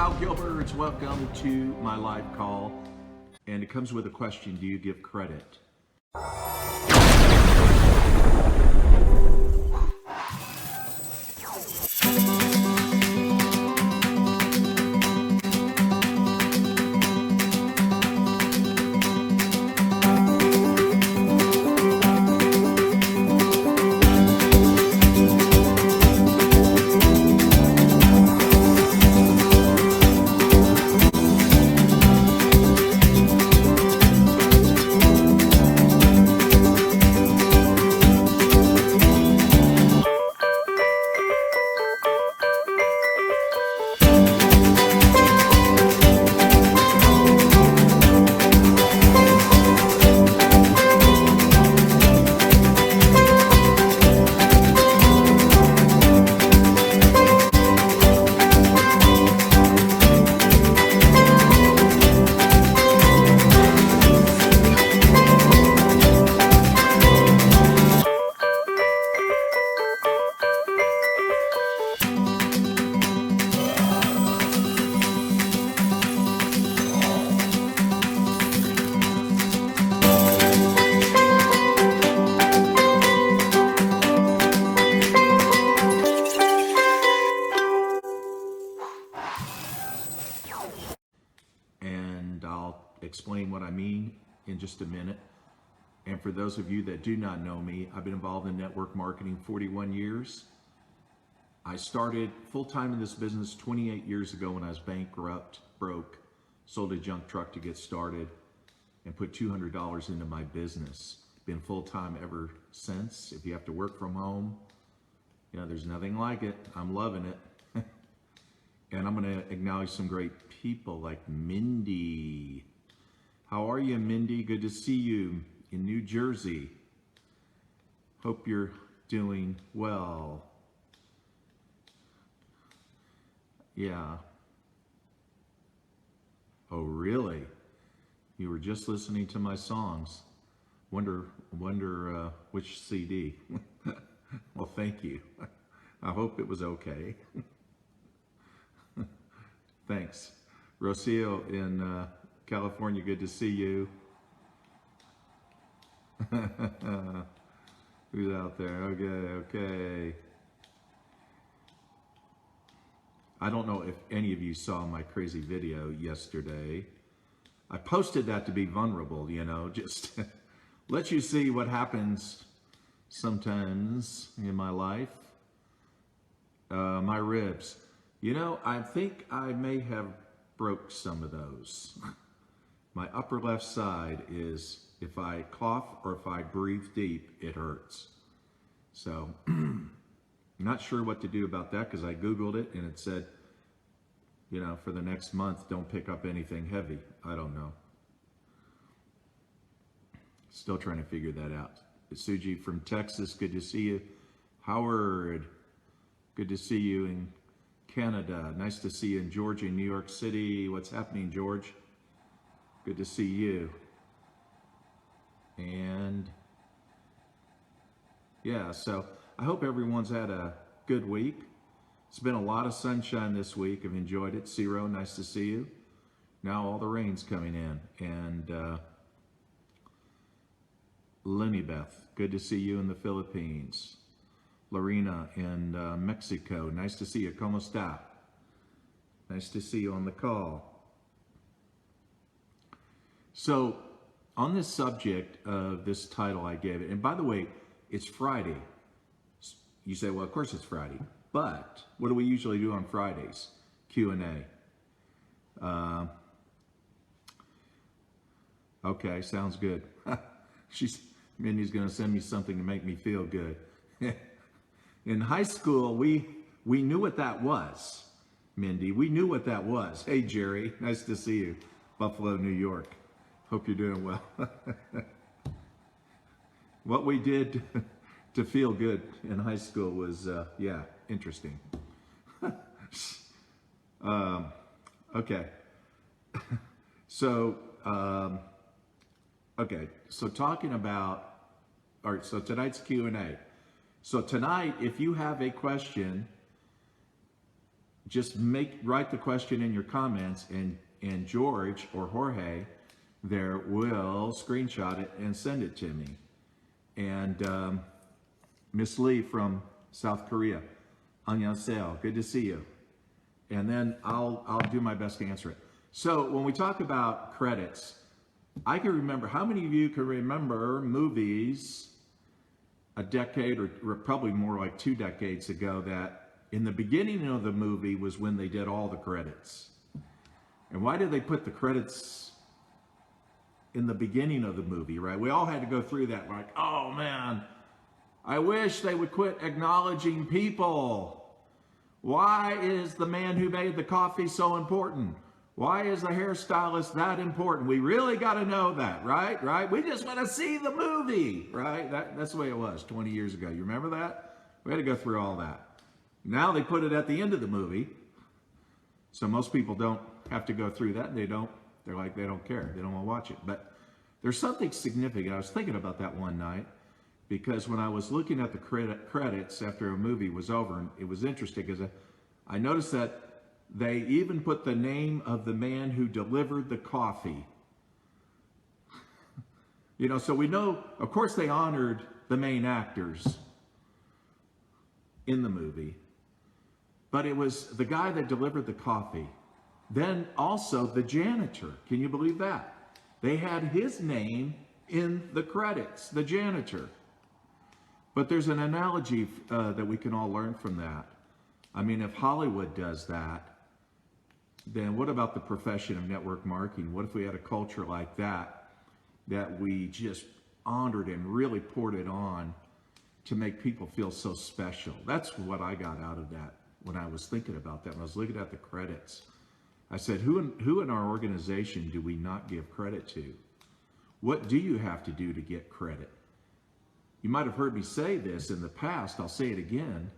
Al Gilbert. Welcome to my live call. And it comes with a question: do you give credit? And I'll explain what I mean in just a minute. And for those of you that do not know me, I've been involved in network marketing 41 years. I started full-time in this business 28 years ago when I was bankrupt, broke, sold a junk truck to get started, and put $200 into my business. Been full-time ever since. If you have to work from home, there's nothing like it. I'm loving it. And I'm going to acknowledge some great people like Mindy. How are you, Mindy? Good to see you in New Jersey. Hope you're doing well. Yeah. Oh, really? You were just listening to my songs. Wonder which CD. Well, thank you. I hope it was okay. Thanks. Rocio in California, good to see you. Who's out there? Okay. I don't know if any of you saw my crazy video yesterday. I posted that to be vulnerable, just let you see what happens sometimes in my life. My ribs. I think I may have broke some of those. My upper left side is, if I cough or if I breathe deep, it hurts. So, not sure what to do about that because I Googled it and it said, for the next month, don't pick up anything heavy. I don't know. Still trying to figure that out. Suji from Texas, good to see you. Howard, good to see you in Canada. Nice to see you in Georgia, New York City. What's happening, George? Good to see you. And yeah, so I hope everyone's had a good week. It's been a lot of sunshine this week. I've enjoyed it. Ciro, nice to see you. Now all the rain's coming in. And Lenny Beth, good to see you in the Philippines. Lorena in Mexico, nice to see you. ¿Cómo está? Nice to see you on the call. So, on this subject of this title I gave it, and by the way, it's Friday. You say, well, of course it's Friday, but what do we usually do on Fridays? Q&A. Okay, sounds good. Mindy's going to send me something to make me feel good. In high school, we knew what that was, Mindy. We knew what that was. Hey, Jerry, nice to see you. Buffalo, New York. Hope you're doing well. What we did to feel good in high school was, interesting. Okay. So talking about, all right, so tonight's Q&A. So tonight, if you have a question, just write the question in your comments, and George or Jorge there will screenshot it and send it to me. And Miss Lee from South Korea, annyeonghaseyo, good to see you. And then I'll do my best to answer it. So when we talk about credits, I can remember, how many of you can remember movies a decade or probably more like 2 decades ago that in the beginning of the movie was when they did all the credits? And why did they put the credits in the beginning of the movie, right? We all had to go through that, like, oh man, I wish they would quit acknowledging people. Why is the man who made the coffee so important? Why is the hairstylist that important? We really got to know that, right? Right? We just want to see the movie, right? That's the way it was 20 years ago. You remember that? We had to go through all that. Now they put it at the end of the movie, so most people don't have to go through that. They're like, they don't care. They don't want to watch it. But there's something significant. I was thinking about that one night, because when I was looking at the credits after a movie was over, and it was interesting because I noticed that they even put the name of the man who delivered the coffee. You know, so we know, of course, they honored the main actors in the movie, but it was the guy that delivered the coffee. Then also the janitor. Can you believe that? They had his name in the credits, the janitor. But there's an analogy that we can all learn from that. I mean, if Hollywood does that, then what about the profession of network marketing? What if we had a culture like that, that we just honored and really poured it on to make people feel so special? That's what I got out of that when I was thinking about that. When I was looking at the credits, I said, who in our organization do we not give credit to? What do you have to do to get credit? You might have heard me say this in the past, I'll say it again,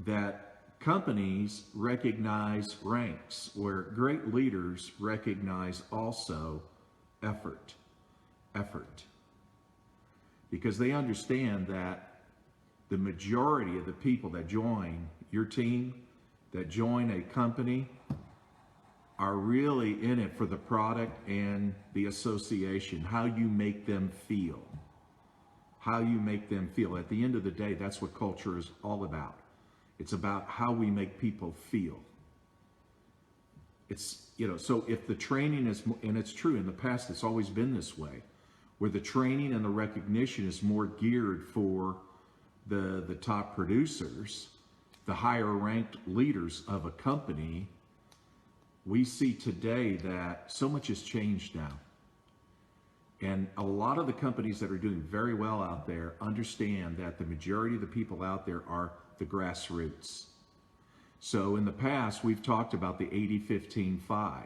that companies recognize ranks, where great leaders recognize also effort. Because they understand that the majority of the people that join your team, that join a company, are really in it for the product and the association, how you make them feel. How you make them feel. At the end of the day, that's what culture is all about. It's about how we make people feel. It's, you know, so if the training is, and it's true, in the past it's always been this way, where the training and the recognition is more geared for the top producers, the higher ranked leaders of a company, we see today that so much has changed now. And a lot of the companies that are doing very well out there understand that the majority of the people out there are the grassroots. So in the past, we've talked about the 80-15-5,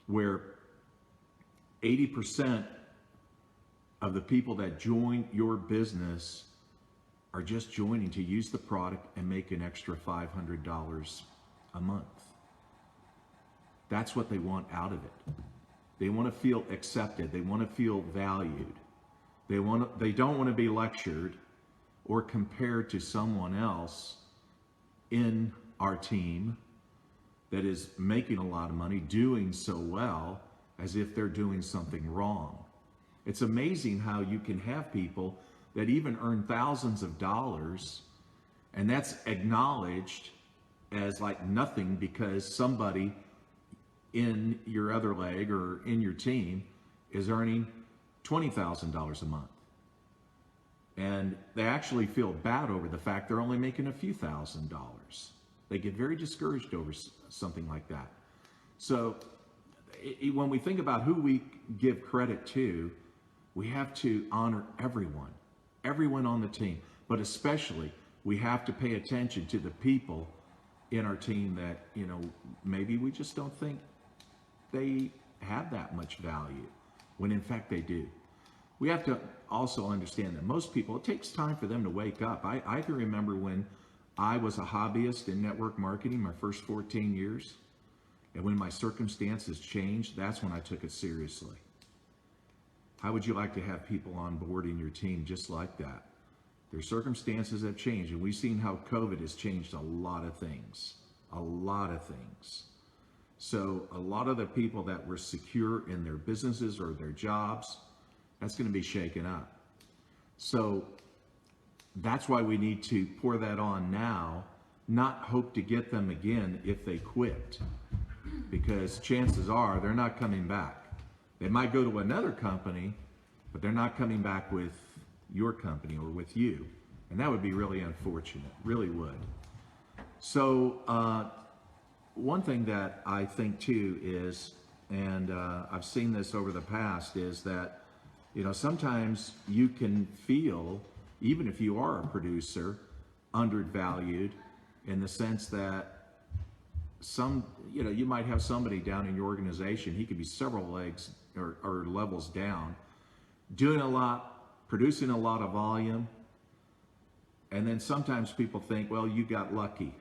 where 80% of the people that join your business are just joining to use the product and make an extra $500 a month. That's what they want out of it. They want to feel accepted. They want to feel valued. They don't want to be lectured or compared to someone else in our team that is making a lot of money, doing so well, as if they're doing something wrong. It's amazing how you can have people that even earn thousands of dollars, and that's acknowledged as like nothing because somebody in your other leg or in your team is earning $20,000 a month. And they actually feel bad over the fact they're only making a few $1,000s. They get very discouraged over something like that. So when we think about who we give credit to, we have to honor everyone on the team, but especially we have to pay attention to the people in our team that, you know, maybe we just don't think they have that much value, when in fact they do. We have to also understand that most people, it takes time for them to wake up. I can remember when I was a hobbyist in network marketing, my first 14 years, and when my circumstances changed, that's when I took it seriously. How would you like to have people on board in your team just like that? Their circumstances have changed, and we've seen how COVID has changed a lot of things. a lot of things. So a lot of the people that were secure in their businesses or their jobs, that's going to be shaken up. So that's why we need to pour that on now, not hope to get them again if they quit, because chances are they're not coming back. They might go to another company, but they're not coming back with your company or with you. And that would be really unfortunate, really would. So one thing that I think too is, and I've seen this over the past, is that, sometimes you can feel, even if you are a producer, undervalued in the sense that you might have somebody down in your organization, he could be several legs or levels down, doing a lot, producing a lot of volume, and then sometimes people think, well, you got lucky.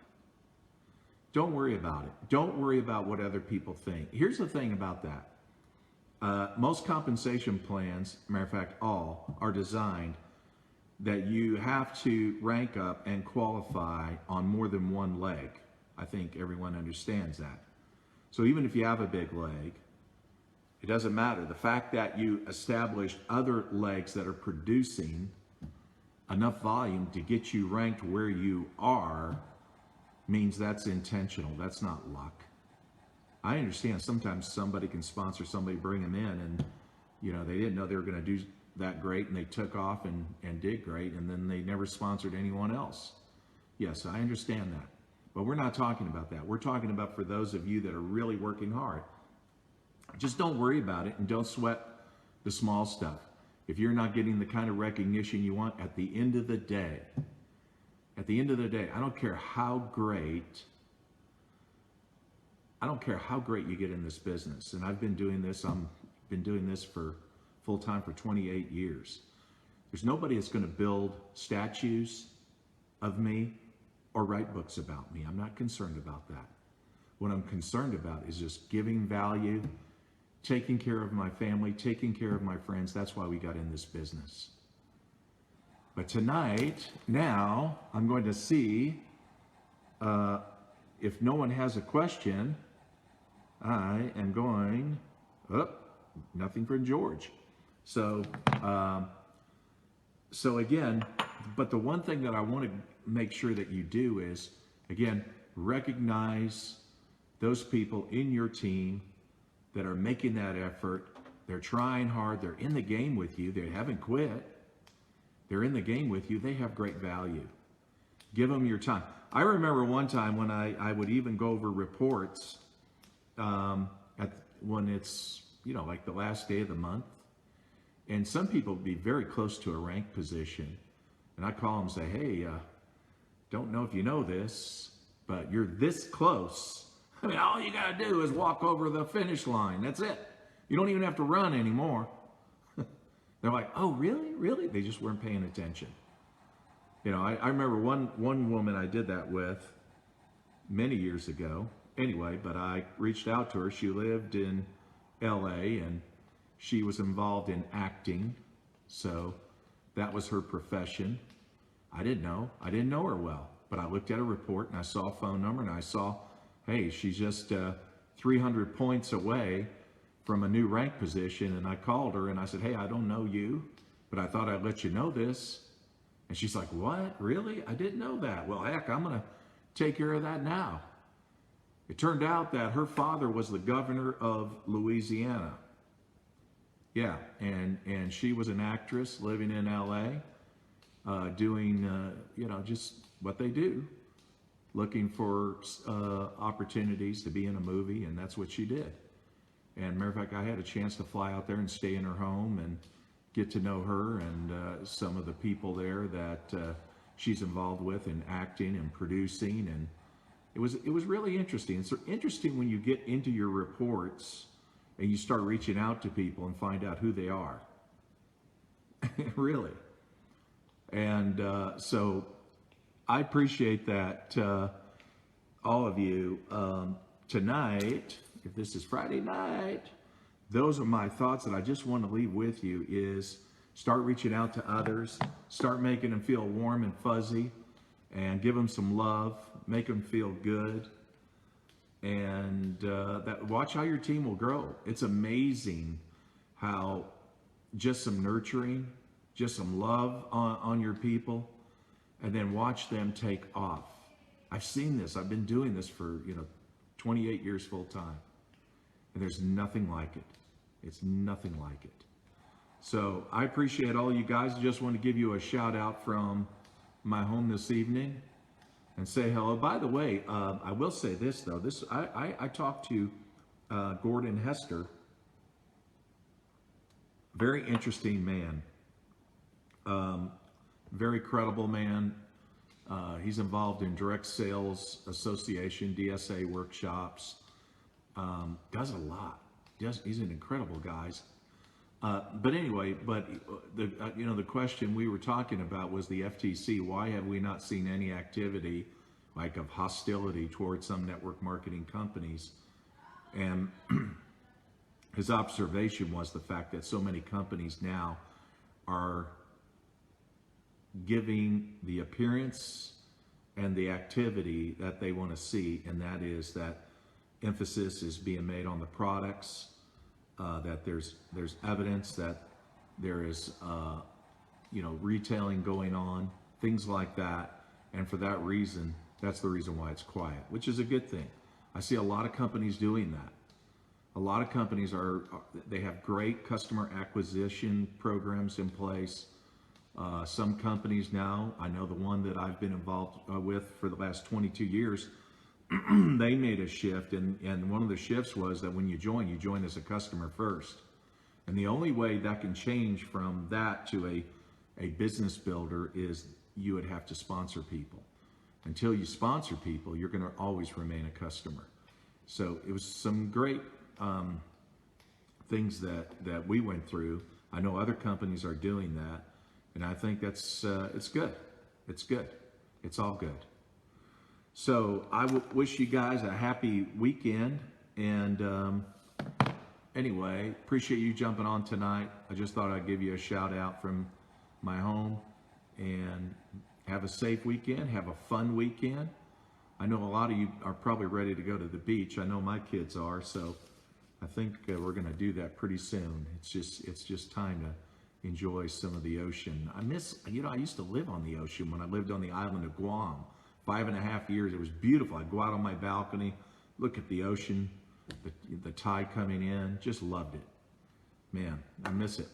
Don't worry about it. Don't worry about what other people think. Here's the thing about that. Most compensation plans, matter of fact, all, are designed that you have to rank up and qualify on more than one leg. I think everyone understands that. So even if you have a big leg, it doesn't matter. The fact that you established other legs that are producing enough volume to get you ranked where you are means that's intentional. That's not luck. I understand sometimes somebody can sponsor somebody, bring them in, and they didn't know they were going to do that great, and they took off and did great, and then they never sponsored anyone else. Yes, I understand that. But we're not talking about that. We're talking about for those of you that are really working hard. Just don't worry about it and don't sweat the small stuff. If you're not getting the kind of recognition you want, at the end of the day, I don't care how great you get in this business. And I've been doing this for full time for 28 years. There's nobody that's going to build statues of me or write books about me. I'm not concerned about that. What I'm concerned about is just giving value, taking care of my family, taking care of my friends. That's why we got in this business. But tonight, now, I'm going to see if no one has a question. I am going, nothing from George. So again, but the one thing that I want to make sure that you do is, again, recognize those people in your team that are making that effort. They're trying hard. They're in the game with you. They haven't quit. They're in the game with you. They have great value. Give them your time. I remember one time when I would even go over reports when it's, like the last day of the month. And some people would be very close to a ranked position. And I call them and say, hey, don't know if you know this, but you're this close. I mean, all you got to do is walk over the finish line. That's it. You don't even have to run anymore. They're like, oh, really? Really? They just weren't paying attention. I remember one woman I did that with many years ago. Anyway, but I reached out to her. She lived in LA and she was involved in acting. So that was her profession. I didn't know her well, but I looked at her report and I saw a phone number and I saw, hey, she's just 300 points away from a new rank position. And I called her and I said, hey, I don't know you, but I thought I'd let you know this. And she's like, what? Really? I didn't know that. Well, heck, I'm going to take care of that now. It turned out that her father was the governor of Louisiana. Yeah, and she was an actress living in LA, doing, just what they do, looking for opportunities to be in a movie, and that's what she did. And matter of fact, I had a chance to fly out there and stay in her home and get to know her and some of the people there that she's involved with in acting and producing, and it was really interesting. It's interesting when you get into your reports and you start reaching out to people and find out who they are. Really. And so I appreciate that, all of you. Tonight, if this is Friday night, those are my thoughts that I just want to leave with you is start reaching out to others, start making them feel warm and fuzzy, and give them some love, make them feel good. and watch how your team will grow. It's amazing how just some nurturing, just some love on your people, and then watch them take off. I've seen this. I've been doing this for 28 years full time, and there's nothing like it. It's nothing like it. So I appreciate all you guys. Just want to give you a shout out from my home this evening and say hello. By the way, I will say this though. I talked to Gordon Hester, very interesting man, very credible man. He's involved in Direct Sales Association, DSA workshops. Does a lot. He's an incredible guy. But anyway, the question we were talking about was the FTC. Why have we not seen any activity like of hostility towards some network marketing companies? And his observation was the fact that so many companies now are giving the appearance and the activity that they want to see, and that is that emphasis is being made on the products, that there's evidence that there is retailing going on, things like that, and for that reason, that's the reason why it's quiet, which is a good thing. I see a lot of companies doing that. A lot of companies they have great customer acquisition programs in place. Some companies now, I know the one that I've been involved with for the last 22 years, they made a shift, and one of the shifts was that when you join as a customer first. And the only way that can change from that to a business builder is you would have to sponsor people. Until you sponsor people, you're going to always remain a customer. So it was some great things that we went through. I know other companies are doing that, and I think that's it's good. It's good. It's all good. So I wish you guys a happy weekend, and anyway, appreciate you jumping on tonight. I just thought I'd give you a shout out from my home, and have a safe weekend, have a fun weekend. I know a lot of you are probably ready to go to the beach. I know my kids are, so I think we're going to do that pretty soon. It's just time to enjoy some of the ocean. I used to live on the ocean when I lived on the island of Guam. 5.5 years. It was beautiful. I'd go out on my balcony, look at the ocean, the tide coming in. Just loved it. Man, I miss it.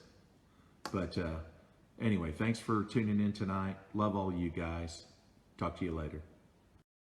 But anyway, thanks for tuning in tonight. Love all you guys. Talk to you later.